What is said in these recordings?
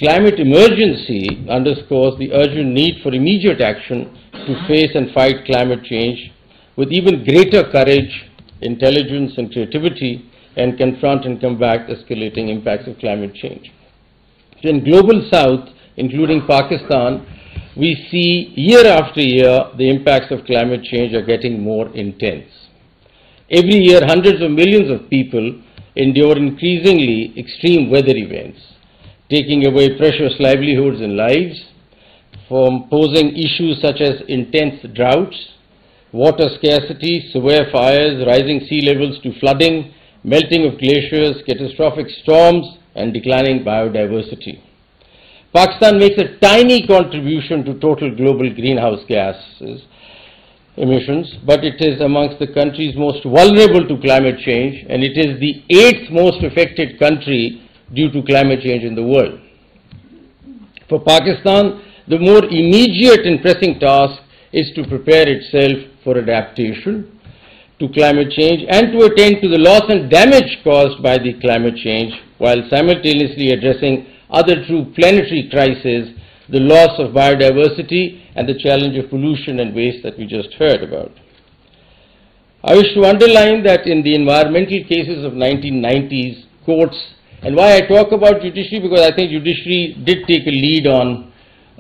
climate emergency underscores the urgent need for immediate action to face and fight climate change with even greater courage, intelligence, and creativity, and confront and combat escalating impacts of climate change. So in Global South, including Pakistan, we see year after year the impacts of climate change are getting more intense. Every year, hundreds of millions of people endure increasingly extreme weather events, taking away precious livelihoods and lives, from posing issues such as intense droughts, water scarcity, severe fires, rising sea levels to flooding, melting of glaciers, catastrophic storms, and declining biodiversity. Pakistan makes a tiny contribution to total global greenhouse gases emissions, but it is amongst the countries most vulnerable to climate change, and it is the 8th most affected country due to climate change in the world. For Pakistan, the more immediate and pressing task is to prepare itself for adaptation to climate change and to attend to the loss and damage caused by the climate change, while simultaneously addressing other true planetary crises, the loss of biodiversity and the challenge of pollution and waste that we just heard about. I wish to underline that in the environmental cases of 1990s, courts, and why I talk about judiciary, because I think judiciary did take a lead on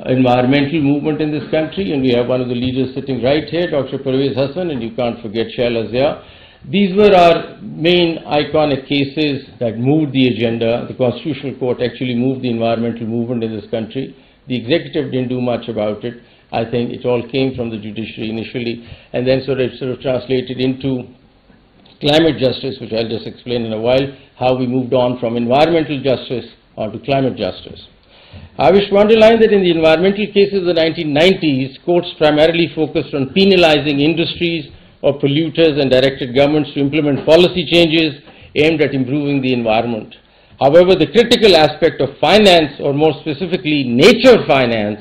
environmental movement in this country, and we have one of the leaders sitting right here, Dr. Parvez Hassan, and you can't forget Shah. These were our main iconic cases that moved the agenda. The Constitutional Court actually moved the environmental movement in this country. The executive didn't do much about it. I think it all came from the judiciary initially, and then sort of translated into climate justice, which I'll just explain in a while, how we moved on from environmental justice onto climate justice. I wish to underline that in the environmental cases of the 1990s, courts primarily focused on penalizing industries or polluters and directed governments to implement policy changes aimed at improving the environment. However, the critical aspect of finance, or more specifically nature finance,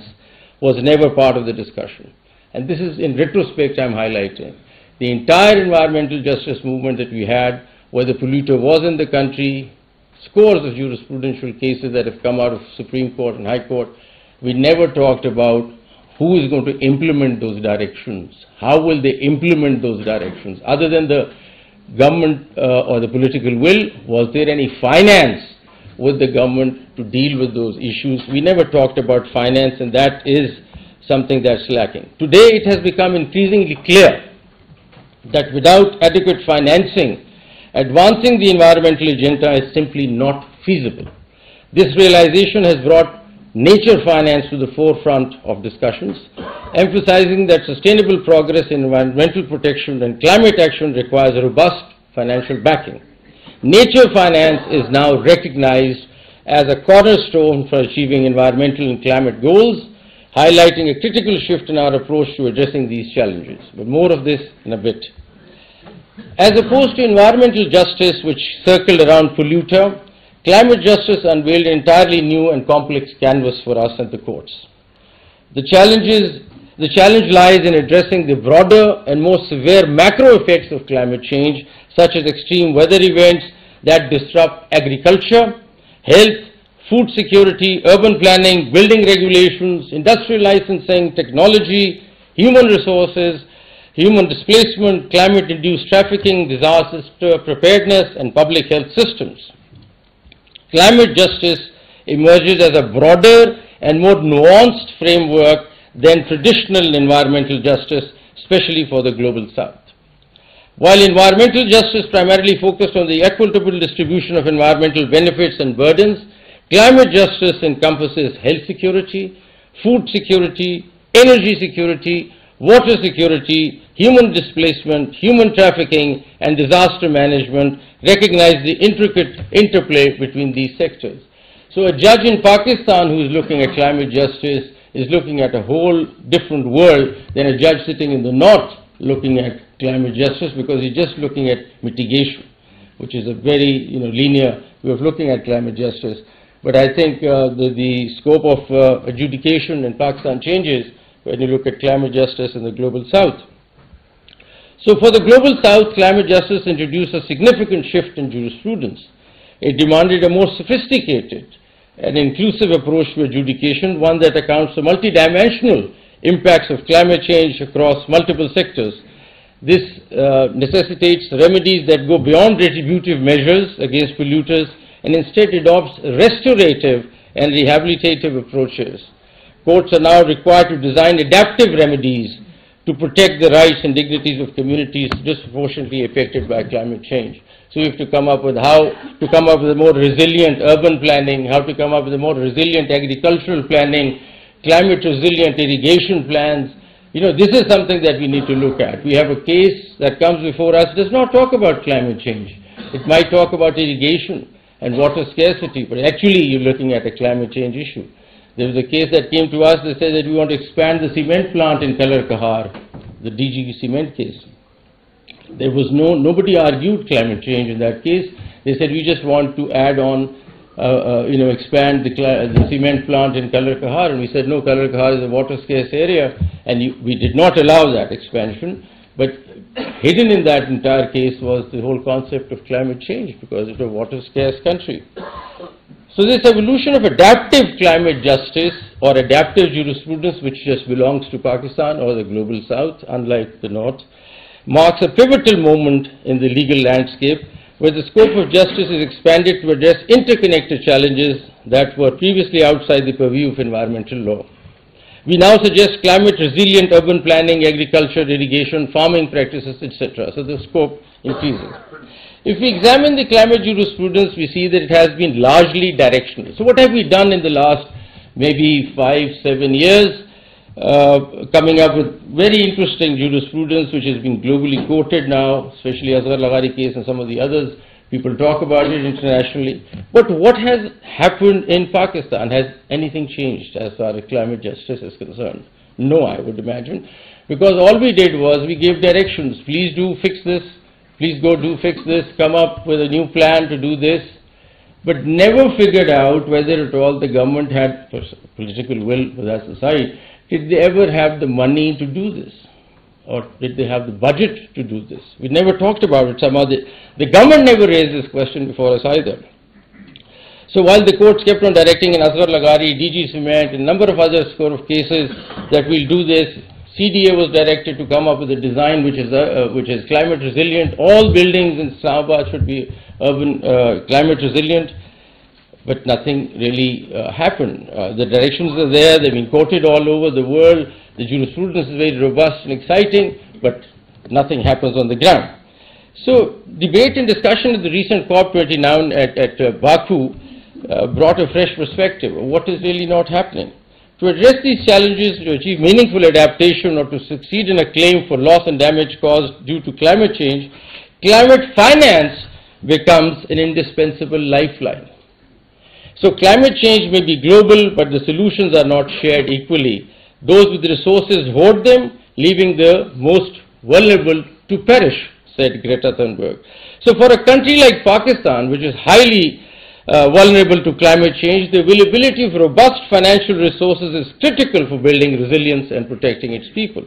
was never part of the discussion. And this is, in retrospect, I'm highlighting. The entire environmental justice movement that we had, where the polluter was in the country, scores of jurisprudential cases that have come out of Supreme Court and High Court, we never talked about who is going to implement those directions. How will they implement those directions? Other than the government or the political will, was there any finance with the government to deal with those issues? We never talked about finance, and that is something that's lacking. Today, it has become increasingly clear that without adequate financing, advancing the environmental agenda is simply not feasible. This realization has brought nature finance to the forefront of discussions, emphasizing that sustainable progress in environmental protection and climate action requires robust financial backing. Nature finance is now recognized as a cornerstone for achieving environmental and climate goals, highlighting a critical shift in our approach to addressing these challenges. But more of this in a bit. As opposed to environmental justice, which circled around polluter, climate justice unveiled an entirely new and complex canvas for us at the courts. The challenge lies in addressing the broader and more severe macro effects of climate change, such as extreme weather events that disrupt agriculture, health, food security, urban planning, building regulations, industrial licensing, technology, human resources, human displacement, climate-induced trafficking, disaster preparedness, and public health systems. Climate justice emerges as a broader and more nuanced framework than traditional environmental justice, especially for the Global South. While environmental justice primarily focused on the equitable distribution of environmental benefits and burdens, climate justice encompasses health security, food security, energy security, water security, human displacement, human trafficking, and disaster management, recognize the intricate interplay between these sectors. So a judge in Pakistan who is looking at climate justice is looking at a whole different world than a judge sitting in the north looking at climate justice, because he's just looking at mitigation, which is a very linear way of looking at climate justice. But I think the scope of adjudication in Pakistan changes when you look at climate justice in the Global South. So for the Global South, climate justice introduced a significant shift in jurisprudence. It demanded a more sophisticated an inclusive approach to adjudication, one that accounts for multidimensional impacts of climate change across multiple sectors. This necessitates remedies that go beyond retributive measures against polluters and instead adopts restorative and rehabilitative approaches. Courts are now required to design adaptive remedies to protect the rights and dignities of communities disproportionately affected by climate change. So we have to come up with how to come up with a more resilient urban planning, how to come up with a more resilient agricultural planning, climate resilient irrigation plans. You know, this is something that we need to look at. We have a case that comes before us, does not talk about climate change. It might talk about irrigation and water scarcity, but actually you're looking at a climate change issue. There was a case that came to us that said that we want to expand the cement plant in Kalar Kahar, the DG cement case. There was nobody argued climate change in that case. They said we just want to add on, expand the cement plant in Kalar Kahar, and we said no, Kalar Kahar is a water scarce area, and we did not allow that expansion. But hidden in that entire case was the whole concept of climate change, because it's a water scarce country. So this evolution of adaptive climate justice or adaptive jurisprudence, which just belongs to Pakistan or the global south, unlike the north, marks a pivotal moment in the legal landscape where the scope of justice is expanded to address interconnected challenges that were previously outside the purview of environmental law. We now suggest climate resilient urban planning, agriculture, irrigation, farming practices, etc. So the scope increases. If we examine the climate jurisprudence, we see that it has been largely directional. So what have we done in the last maybe 5-7 years? Coming up with very interesting jurisprudence which has been globally quoted now, especially Asghar Laghari case and some of the others. People talk about it internationally. But what has happened in Pakistan? Has anything changed as far as climate justice is concerned? No, I would imagine. Because all we did was we gave directions. Please do fix this. Please go do fix this. Come up with a new plan to do this. But never figured out whether at all the government had political will, but that's aside. Did they ever have the money to do this? Or did they have the budget to do this? We never talked about it. The government never raised this question before us either. So while the courts kept on directing in Asghar Laghari, DG Cement, and a number of other score of cases that we'll do this, CDA was directed to come up with a design which is climate resilient. All buildings in Islamabad should be urban climate resilient. But nothing really happened. The directions are there, they've been quoted all over the world, the jurisprudence is very robust and exciting, but nothing happens on the ground. So debate and discussion at the recent COP29 at Baku brought a fresh perspective of what is really not happening. To address these challenges, to achieve meaningful adaptation or to succeed in a claim for loss and damage caused due to climate change, climate finance becomes an indispensable lifeline. So climate change may be global, but the solutions are not shared equally. Those with resources hoard them, leaving the most vulnerable to perish, said Greta Thunberg. So for a country like Pakistan, which is highly vulnerable to climate change, the availability of robust financial resources is critical for building resilience and protecting its people.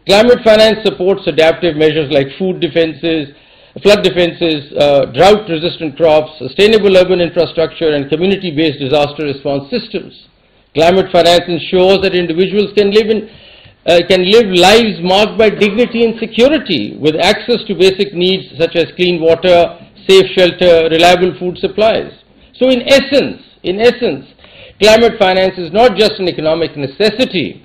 Climate finance supports adaptive measures like food defenses, flood defenses, drought-resistant crops, sustainable urban infrastructure, and community-based disaster response systems. Climate finance ensures that individuals can live lives marked by dignity and security, with access to basic needs such as clean water, safe shelter, reliable food supplies. So in essence, climate finance is not just an economic necessity,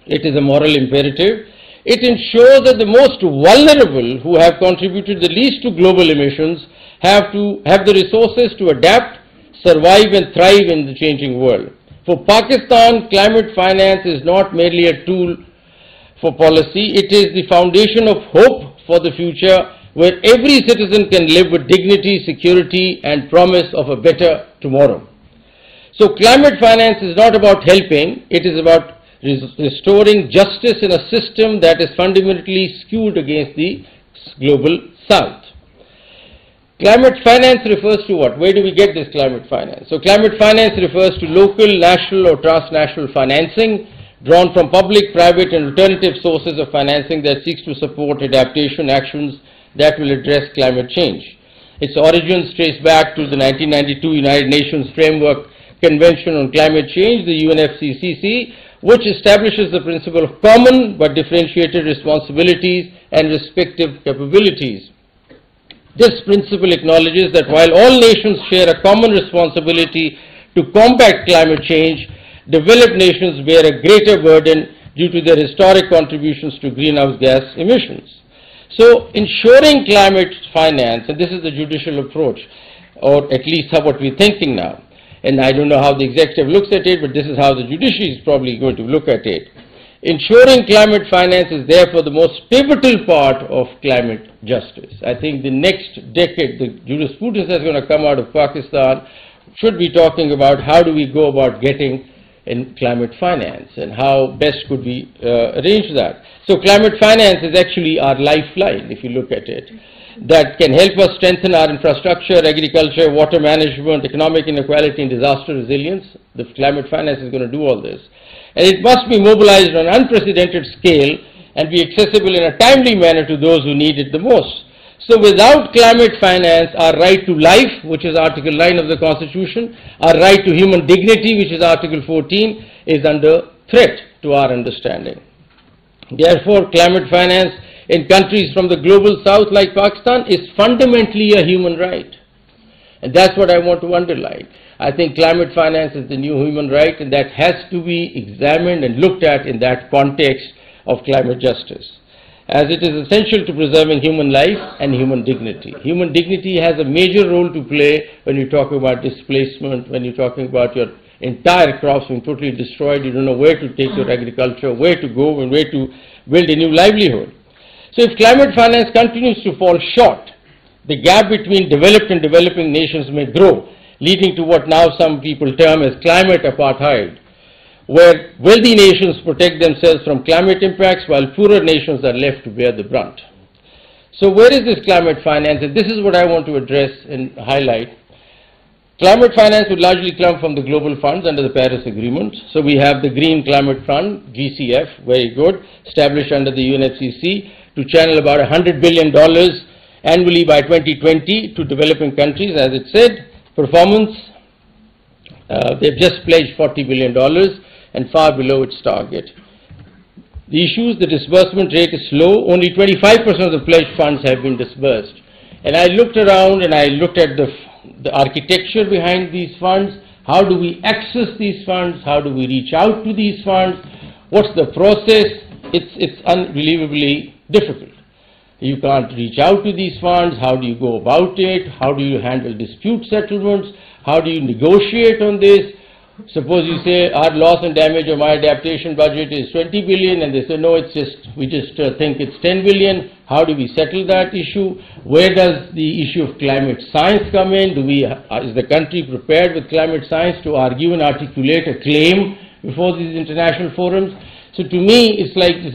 it is a moral imperative. It ensures that the most vulnerable, who have contributed the least to global emissions, have the resources to adapt, survive and thrive in the changing world. For Pakistan, climate finance is not merely a tool for policy, it is the foundation of hope for the future, where every citizen can live with dignity, security and promise of a better tomorrow. So climate finance is not about helping, it is about restoring justice in a system that is fundamentally skewed against the global south. Climate finance refers to what? Where do we get this climate finance? So climate finance refers to local, national or transnational financing drawn from public, private and alternative sources of financing that seeks to support adaptation actions that will address climate change. Its origins trace back to the 1992 United Nations framework Convention on Climate Change, the UNFCCC, which establishes the principle of common but differentiated responsibilities and respective capabilities. This principle acknowledges that while all nations share a common responsibility to combat climate change, developed nations bear a greater burden due to their historic contributions to greenhouse gas emissions. So ensuring climate finance, and this is the judicial approach, or at least what we're thinking now, and I don't know how the executive looks at it, but this is how the judiciary is probably going to look at it. Ensuring climate finance is therefore the most pivotal part of climate justice. I think the next decade, the jurisprudence that's going to come out of Pakistan should be talking about how do we go about getting in climate finance and how best could we arrange that. So climate finance is actually our lifeline, if you look at it, that can help us strengthen our infrastructure, agriculture, water management, economic inequality, and disaster resilience. The climate finance is going to do all this. And it must be mobilized on an unprecedented scale and be accessible in a timely manner to those who need it the most. So without climate finance, our right to life, which is Article 9 of the Constitution, our right to human dignity, which is Article 14, is under threat to our understanding. Therefore, climate finance in countries from the global south like Pakistan is fundamentally a human right. And that's what I want to underline. I think climate finance is the new human right, and that has to be examined and looked at in that context of climate justice, as it is essential to preserving human life and human dignity. Human dignity has a major role to play when you talk about displacement, when you're talking about your entire crops being totally destroyed, you don't know where to take your agriculture, where to go, and where to build a new livelihood. So if climate finance continues to fall short, the gap between developed and developing nations may grow, leading to what now some people term as climate apartheid, where wealthy nations protect themselves from climate impacts while poorer nations are left to bear the brunt. So where is this climate finance? And this is what I want to address and highlight. Climate finance would largely come from the global funds under the Paris Agreement. So we have the Green Climate Fund, GCF, very good, established under the UNFCCC to channel about $100 billion annually by 2020 to developing countries, as it said. Performance, they've just pledged $40 billion and far below its target. The issues, the disbursement rate is slow. Only 25% of the pledged funds have been disbursed. And I looked around and I looked at the architecture behind these funds. How do we access these funds? How do we reach out to these funds? What's the process? It's unbelievably difficult. You can't reach out to these funds. How do you go about it? How do you handle dispute settlements? How do you negotiate on this? Suppose you say our loss and damage or my adaptation budget is 20 billion and they say no, we just think it's 10 billion. How do we settle that issue? Where does the issue of climate science come in? Is the country prepared with climate science to argue and articulate a claim before these international forums? So to me, it's like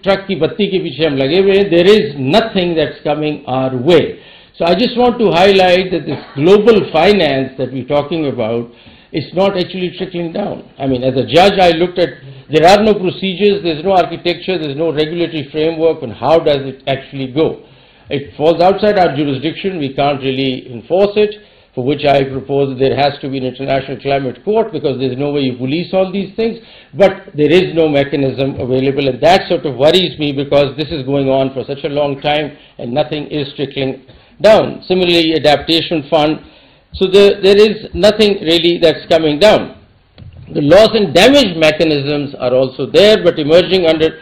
truck ki batti ke piche hum lage hue hain. There is nothing that's coming our way. So I just want to highlight that this global finance that we're talking about is not actually trickling down. I mean, as a judge, I looked at, there are no procedures, there's no architecture, there's no regulatory framework, and how does it actually go? It falls outside our jurisdiction, we can't really enforce it, for which I propose that there has to be an international climate court because there's no way you police all these things, but there is no mechanism available, and that sort of worries me because this is going on for such a long time and nothing is trickling down. Similarly, adaptation fund, so there is nothing really that's coming down. The loss and damage mechanisms are also there, but emerging under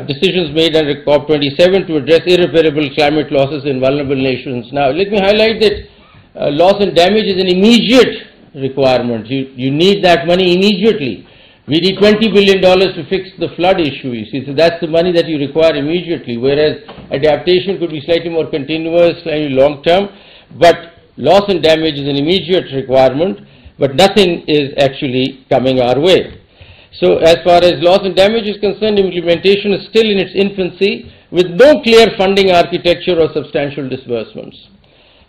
decisions made under COP27 to address irreparable climate losses in vulnerable nations. Now, let me highlight that loss and damage is an immediate requirement. You need that money immediately. We need $20 billion to fix the flood issue, you see. So that's the money that you require immediately, whereas adaptation could be slightly more continuous, slightly long term, but loss and damage is an immediate requirement, but nothing is actually coming our way. So as far as loss and damage is concerned, implementation is still in its infancy with no clear funding architecture or substantial disbursements.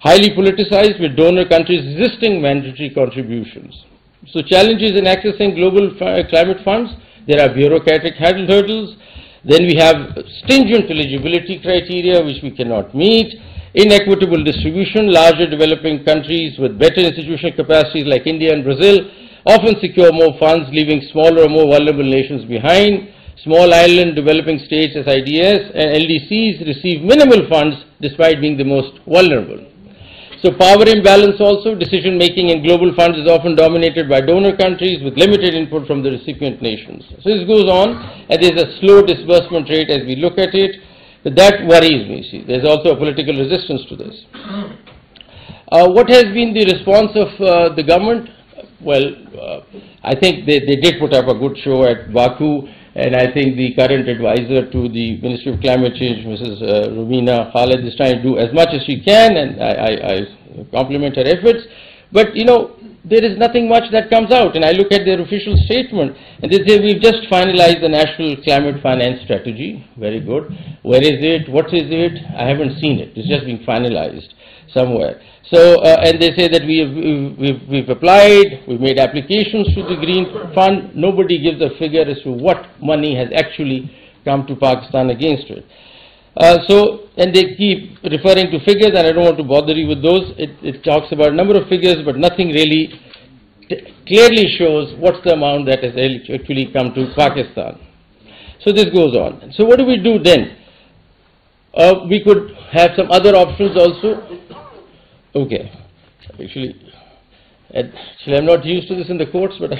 Highly politicized with donor countries resisting mandatory contributions. So challenges in accessing global climate funds, there are bureaucratic hurdles, then we have stringent eligibility criteria which we cannot meet. inequitable distribution. Larger developing countries with better institutional capacities like India and Brazil often secure more funds, leaving smaller or more vulnerable nations behind. Small island developing states as IDS and LDCs receive minimal funds despite being the most vulnerable. So power imbalance also, decision making in global funds is often dominated by donor countries with limited input from the recipient nations. So this goes on, and there is a slow disbursement rate as we look at it. But that worries me. See, there's also a political resistance to this. What has been the response of the government? Well, I think they did put up a good show at Baku, and I think the current advisor to the Ministry of Climate Change, Mrs. Rumina Khalid, is trying to do as much as she can, and I compliment her efforts. But, you know, there is nothing much that comes out, and I look at their official statement, and they say we've just finalized the National Climate Finance Strategy. Very good. Where is it? What is it? I haven't seen it. It's just been finalized somewhere. So, and they say that we've applied, we've made applications to the Green Fund. Nobody gives a figure as to what money has actually come to Pakistan against it. And they keep referring to figures, and I don't want to bother you with those. It talks about a number of figures, but nothing really clearly shows what's the amount that has actually come to Pakistan. So this goes on. So what do we do then? We could have some other options also. Okay. Actually, I'm not used to this in the courts, but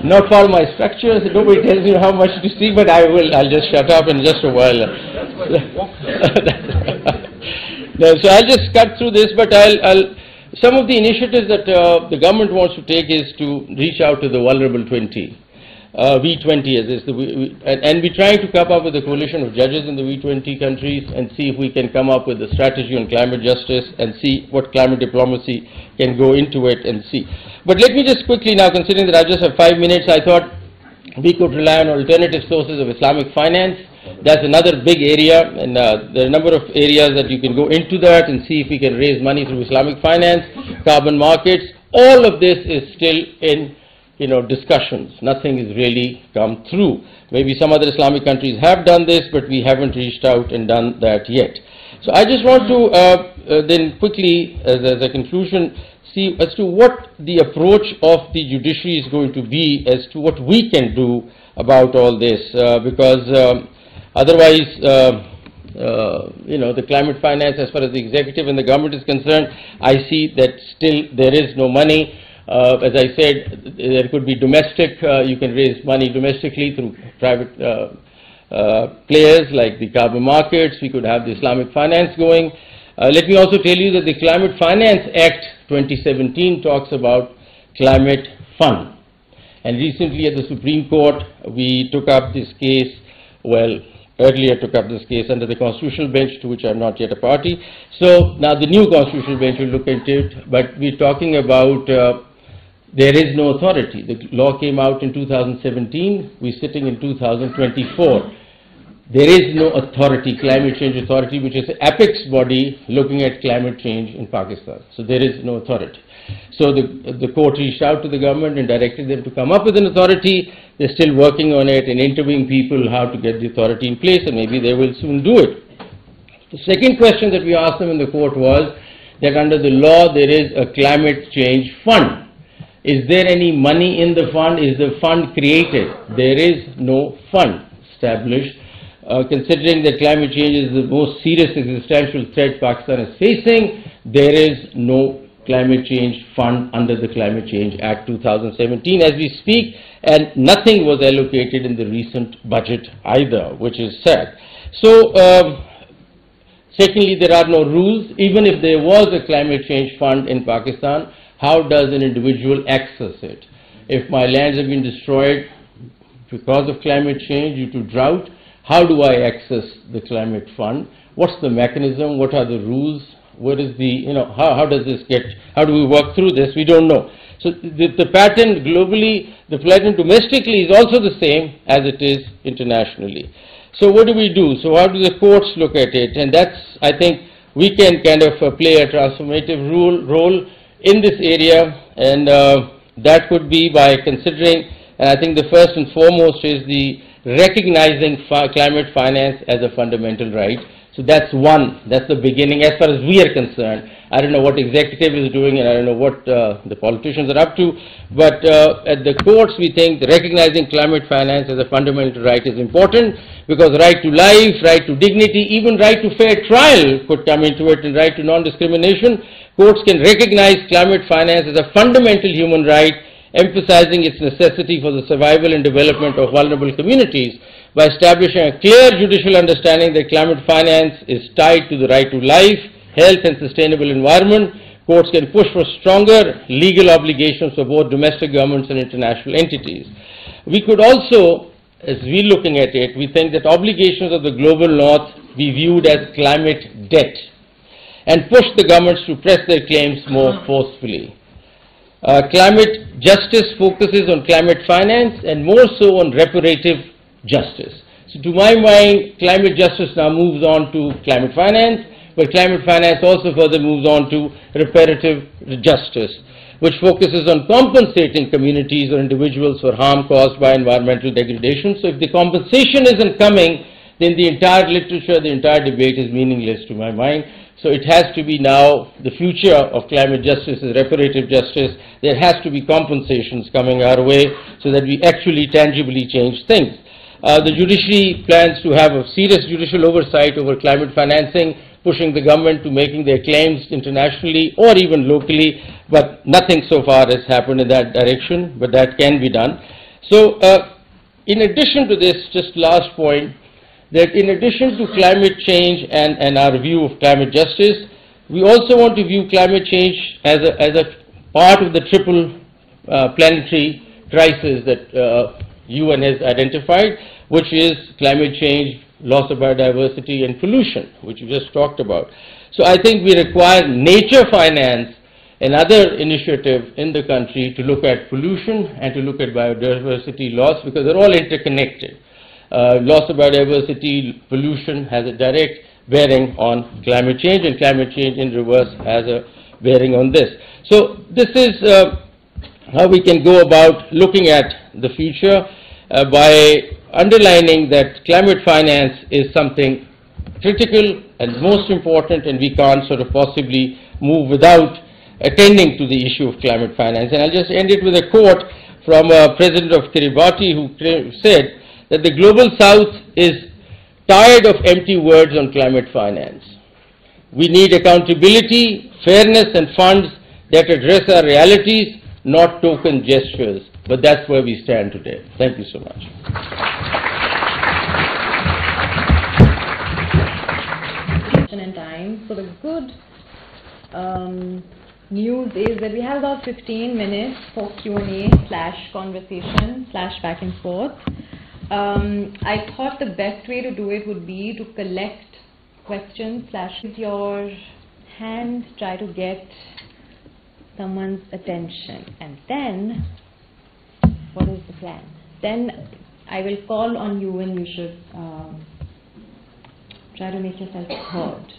not follow my structures. Nobody tells me how much to speak, but I'll just shut up in just a while. No, so I'll just cut through this, but some of the initiatives that the government wants to take is to reach out to the vulnerable 20. V20 as is, and we're trying to come up with a coalition of judges in the V20 countries and see if we can come up with a strategy on climate justice and see what climate diplomacy can go into it and see. But let me just quickly now, considering that I just have 5 minutes, I thought we could rely on alternative sources of Islamic finance. That's another big area, and there are a number of areas that you can go into that and see if we can raise money through Islamic finance, carbon markets. All of this is still in discussions. Nothing has really come through. Maybe some other Islamic countries have done this, but we haven't reached out and done that yet. So I just want to then quickly, as a conclusion, see as to what the approach of the judiciary is going to be as to what we can do about all this, because otherwise, the climate finance, as far as the executive and the government is concerned, I see that still there is no money. As I said, there could be domestic, you can raise money domestically through private players like the carbon markets. We could have the Islamic finance going. Let me also tell you that the Climate Finance Act 2017 talks about climate fund. And recently at the Supreme Court, we took up this case, earlier took up this case under the Constitutional Bench, to which I'm not yet a party. So now the new Constitutional Bench will look into it, but we're talking about there is no authority. The law came out in 2017. We're sitting in 2024. There is no authority, climate change authority, which is an apex body looking at climate change in Pakistan. So there is no authority. So the court reached out to the government and directed them to come up with an authority. They're still working on it and interviewing people how to get the authority in place, and maybe they will soon do it. The second question that we asked them in the court was that under the law there is a climate change fund. Is there any money in the fund? Is the fund created? There is no fund established. Considering that climate change is the most serious existential threat Pakistan is facing, there is no climate change fund under the Climate Change Act 2017 as we speak, and nothing was allocated in the recent budget either, which is sad. So, secondly, there are no rules. Even if there was a climate change fund in Pakistan, how does an individual access it? If my lands have been destroyed because of climate change due to drought, how do I access the climate fund? What's the mechanism? What are the rules? What is the, how does this get, how do we work through this? We don't know. So the pattern globally, the pattern domestically is also the same as it is internationally. So what do we do? So how do the courts look at it? And that's, I think, we can kind of play a transformative role in this area, and that could be by considering, and I think the first and foremost is the recognizing climate finance as a fundamental right. So that's the beginning as far as we are concerned. I don't know what executive is doing and I don't know what the politicians are up to, but at the courts we think recognizing climate finance as a fundamental right is important, because right to life, right to dignity, even right to fair trial could come into it, and right to non-discrimination. Courts can recognize climate finance as a fundamental human right, emphasizing its necessity for the survival and development of vulnerable communities by establishing a clear judicial understanding that climate finance is tied to the right to life, health and sustainable environment. Courts can push for stronger legal obligations for both domestic governments and international entities. We could also, as we're looking at it, we think that obligations of the global north be viewed as climate debt and push the governments to press their claims more forcefully. Climate justice focuses on climate finance and more so on reparative justice. So to my mind, climate justice now moves on to climate finance, but climate finance also further moves on to reparative justice, which focuses on compensating communities or individuals for harm caused by environmental degradation. So if the compensation isn't coming, then the entire literature, the entire debate is meaningless to my mind. So it has to be now, the future of climate justice is reparative justice. There has to be compensations coming our way so that we actually tangibly change things. The judiciary plans to have a serious judicial oversight over climate financing, pushing the government to making their claims internationally or even locally, but nothing so far has happened in that direction, but that can be done. So in addition to this, just last point, that in addition to climate change and our view of climate justice, we also want to view climate change as a part of the triple planetary crisis that UN has identified, which is climate change, loss of biodiversity and pollution, which we just talked about. So I think we require nature finance, another initiative in the country, to look at pollution and to look at biodiversity loss, because they're all interconnected. Loss of biodiversity, pollution has a direct bearing on climate change, and climate change in reverse has a bearing on this. So this is how we can go about looking at the future by underlining that climate finance is something critical and most important, and we can't sort of possibly move without attending to the issue of climate finance. And I'll just end it with a quote from President of Kiribati, who said that the global south is tired of empty words on climate finance. We need accountability, fairness and funds that address our realities, not token gestures. But that's where we stand today. Thank you so much. And time. So the good news is that we have about 15 minutes for Q&A / conversation / back and forth. I thought the best way to do it would be to collect questions / with your hand, try to get someone's attention, and then what is the plan? Then I will call on you and you should try to make yourself heard.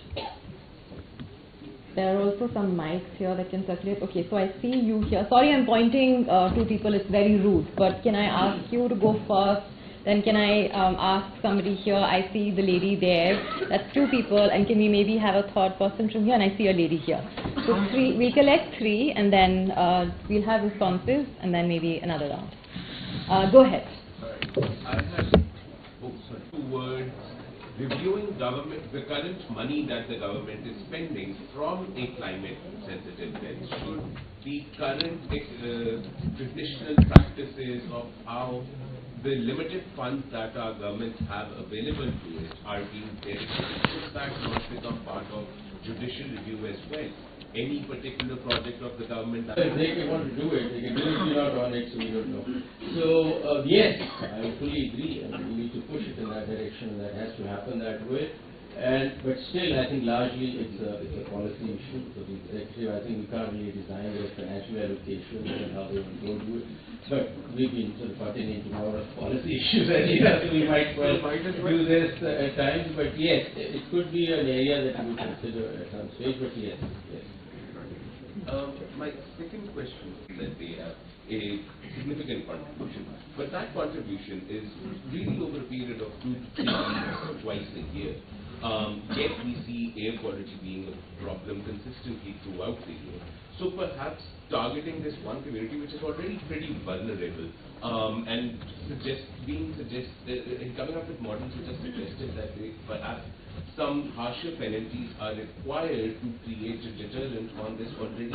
There are also some mics here that can circulate. Okay, so I see you here. Sorry, I'm pointing to people, it's very rude, but can I ask you to go first? Then can I ask somebody here? I see the lady there. That's 2 people, and can we maybe have a third person from here? And I see a lady here. So 3, we'll collect 3, and then we'll have responses, and then maybe another round. Go ahead. I have 2 words. Reviewing the current money that the government is spending from a climate-sensitive lens. Should the current traditional practices of how the limited funds that our governments have available to it are being dealt with, should that not become part of judicial review as well? Any particular project of the government that... If they want to do it, they can do it. We're not on it, so we don't know. So, yes, I fully agree. I mean, we need to push it in that direction. That has to happen that way. But still, I think largely it's a policy issue. So the executive, I think we can't really design their financial allocation and how they will go do it. But we've been sort of pertaining to more of policy issues, so we might well do this at times. But yes, it could be an area that we would consider at some stage. But yes. my second question is that they have a significant contribution, but that contribution is really over a period of 2 to 3 years, twice a year. Yet we see air quality being a problem consistently throughout the year. So perhaps targeting this one community which is already pretty vulnerable, and coming up with models which have suggested that perhaps some harsher penalties are required to create a deterrent on this already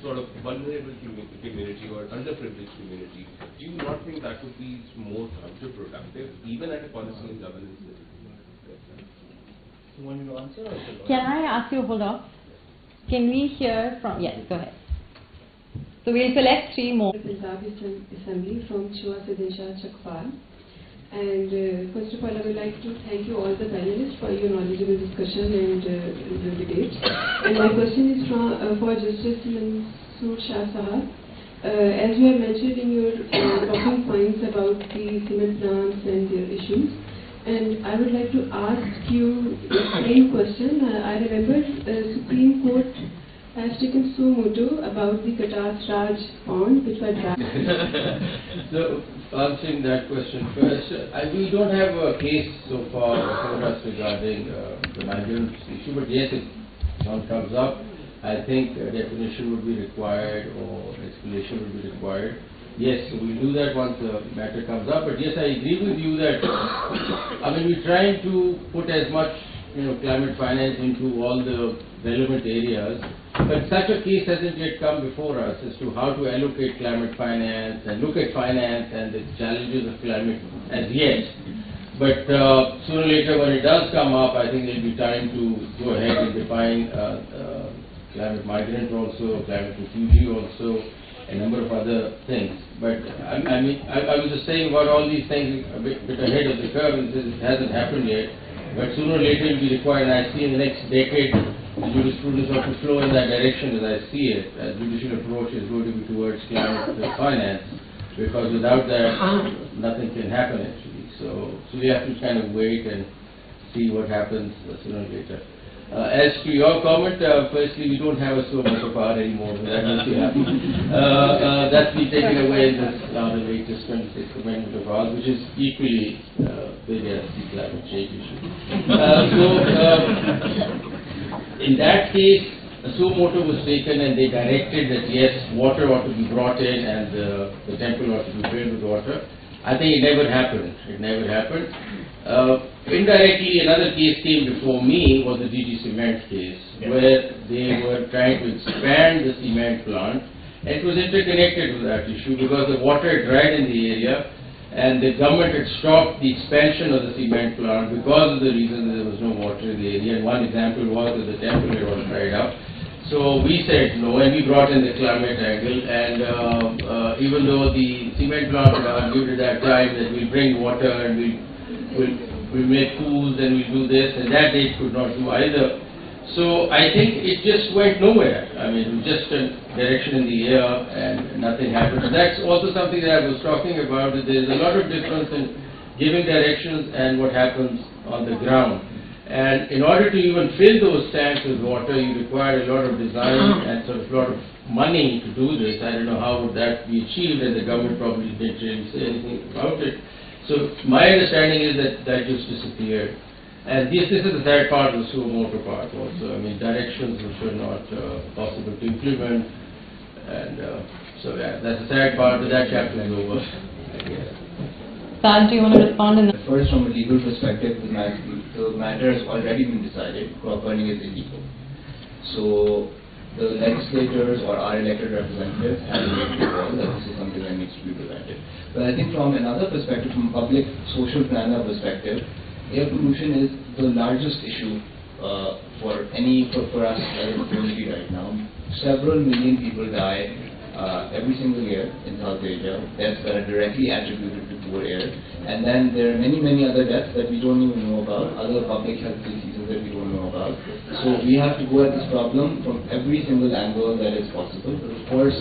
sort of vulnerable community or underprivileged community. Do you not think that would be more counterproductive, even at a policy and governance level? You want me to answer or shall I? Can I ask you, hold on. Can we hear from, yes, go ahead. So we'll select 3 more. Punjab Assembly from Shah, Chakpal. And first of all, I would like to thank you all the panelists for your knowledgeable discussion and the debate. And my question is for Justice Mansoor Shah Sahab. As you have mentioned in your talking points about the cement plants and their issues, and I would like to ask you the same question. I remember the Supreme Court has taken suo motu about the Qatar Raj pond, which were dry. So, answering that question first, we don't have a case so far before us regarding the migrants issue, but yes, if one comes up, I think a definition would be required or explanation would be required. Yes, so we'll do that once the matter comes up, but yes, I agree with you that, we're trying to put as much, climate finance into all the relevant areas, but such a case hasn't yet come before us as to how to allocate climate finance and look at finance and the challenges of climate as yet. But sooner or later when it does come up, I think there'll be time to go ahead and define climate migrant also, climate refugee also, a number of other things. But I was just saying about all these things a bit ahead of the curve, and it hasn't happened yet. But sooner or later it will be required, and I see in the next decade the jurisprudence ought to flow in that direction as I see it. The judicial approach is going to be towards climate finance, because without that nothing can happen actually. So we have to kind of wait and see what happens sooner or later. As to your comment, firstly, we don't have a suo motu power anymore, but that makes you happy. That's been taken away in this the latest 26th Amendment of ours, which is equally big as the climate change issue. In that case, a suo motu was taken and they directed that yes, water ought to be brought in and the temple ought to be filled with water. I think it never happened. It never happened. Indirectly, another case came before me was the DG Cement case, where they were trying to expand the cement plant. And it was interconnected with that issue because the water had dried in the area and the government had stopped the expansion of the cement plant because of the reason that there was no water in the area. And one example was that the temple had all dried up. So we said no, and we brought in the climate angle, and even though the cement plant had argued at that time that we'll bring water and we'll make pools and we'll do this, and that they could not do either. So I think it just went nowhere. It was just a direction in the air and nothing happened. And that's also something that I was talking about, that there's a lot of difference in giving directions and what happens on the ground. And in order to even fill those tanks with water, you require a lot of design and sort of a lot of money to do this. I don't know how would that be achieved, and the government probably didn't really say anything about it. So my understanding is that that just disappeared. And this is the third part of the suo motu part also. Directions which were not possible to implement. And so yeah, that's the third part, but that chapter is over, I guess. Sal, do you want to respond? First, from a legal perspective, the matter has already been decided. Crop burning is illegal. So the legislators or our elected representatives have to make the call that this is something that needs to be prevented. But I think from another perspective, from a public social planner perspective, air pollution is the largest issue for us as a community right now. Several million people die every single year in South Asia, deaths that are directly attributed to poor air. And then there are many other deaths that we don't even know about, other public health diseases that we don't know about. So we have to go at this problem from every single angle that is possible. But of course,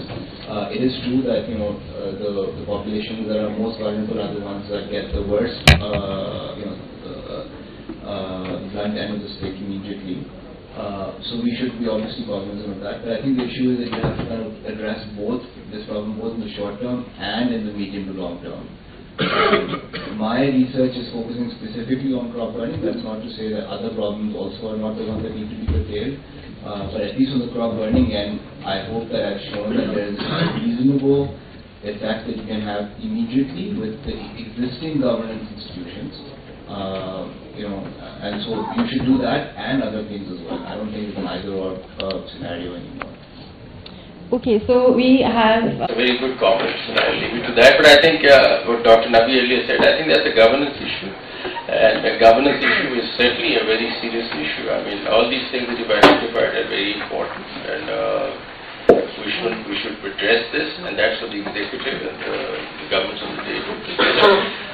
it is true that the populations that are most vulnerable are the ones that get the worst blunt end of the stick immediately. So we should be obviously cognizant of that. But I think the issue is that you have to kind of address this problem both in the short term and in the medium to long term. My research is focusing specifically on crop burning. That's not to say that other problems also are not the ones that need to be curtailed. But at least on the crop burning end, I hope that I've shown that there is a reasonable effect that you can have immediately with the existing governance institutions. And so you should do that and other things as well. I don't think it's an either-or scenario anymore. Okay, so we have... A very good comment, and I'll leave it to that. But I think what Dr. Nabi earlier said, I think that's a governance issue. And the governance issue is certainly a very serious issue. I mean, all these things that you've identified are very important. And we should address this, and that's for the executive and the governments on the table.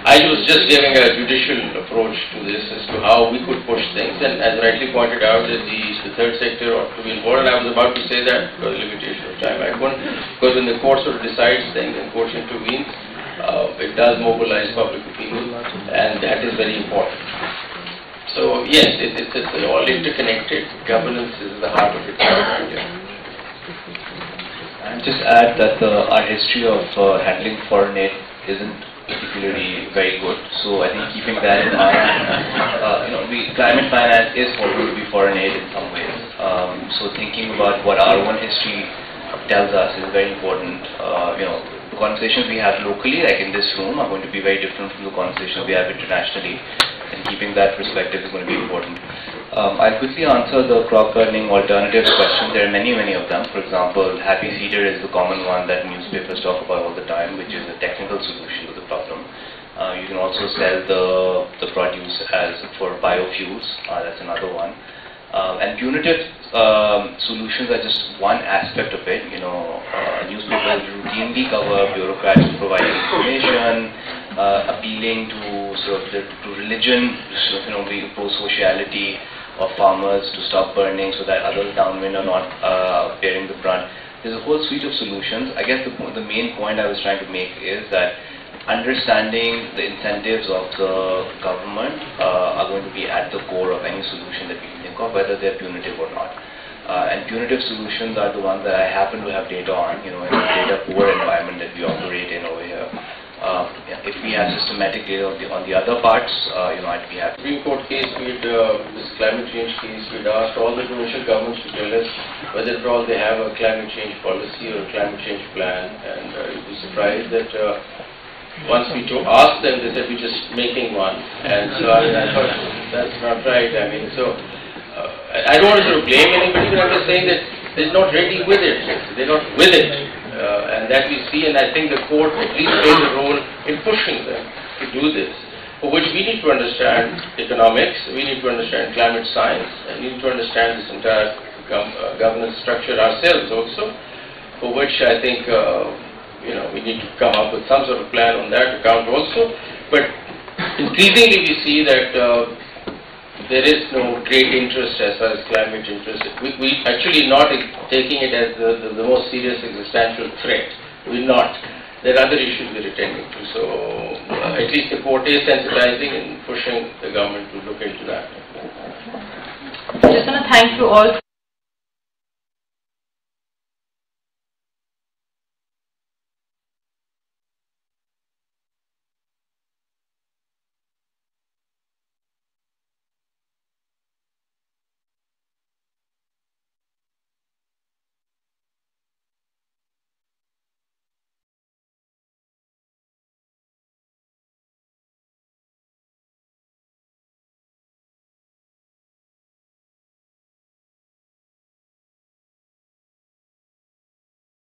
I was just giving a judicial approach to this as to how we could push things, and as rightly pointed out, that the third sector ought to be involved. And I was about to say that because of limitation of time, I couldn't, because when the court sort of decides things and courts intervene, it does mobilize public opinion, and that is very important. So yes, it's all interconnected. Governance is the heart of it. And just add that our history of handling foreign aid isn't particularly very good. So I think keeping that in mind, climate finance is going to be foreign aid in some ways. So thinking about what our own history tells us is very important. The conversations we have locally, like in this room, are going to be very different from the conversations we have internationally. And keeping that perspective is going to be important. I'll quickly answer the crop burning alternatives question. There are many of them. For example, happy seeder is the common one that newspapers talk about all the time, which is a technical solution to the problem. You can also sell the produce as for biofuels. That's another one. And punitive solutions are just one aspect of it. Newspapers routinely cover bureaucrats providing information, appealing to to religion, pro-sociality of farmers to stop burning so that others downwind are not bearing the brunt. There's a whole suite of solutions. I guess the main point I was trying to make is that understanding the incentives of the government are going to be at the core of any solution that we can think of, whether they're punitive or not. And punitive solutions are the ones that I happen to have data on, in a data-poor environment that we operate in over here. If we have systematic data on the other parts, I'd be happy. Supreme Court case, this climate change case, we'd asked all the provincial governments to tell us whether at all they have a climate change policy or a climate change plan, and you'd be surprised that once we asked them, they said we're just making one. And so I thought that's not right. I mean, so I don't want to sort of blame anybody, but I'm just saying that they're not ready with it. They're not with it. And that we see, and I think the court at least plays a role in pushing them to do this, for which we need to understand economics, we need to understand climate science, and we need to understand this entire governance structure ourselves also, for which I think we need to come up with some sort of plan on that account also. But increasingly we see that there is no great interest as far as climate interest. We actually not taking it as the most serious existential threat. We're not. There are other issues we're attending to. So at least the court is sensitizing and pushing the government to look into that. I just want to thank you all.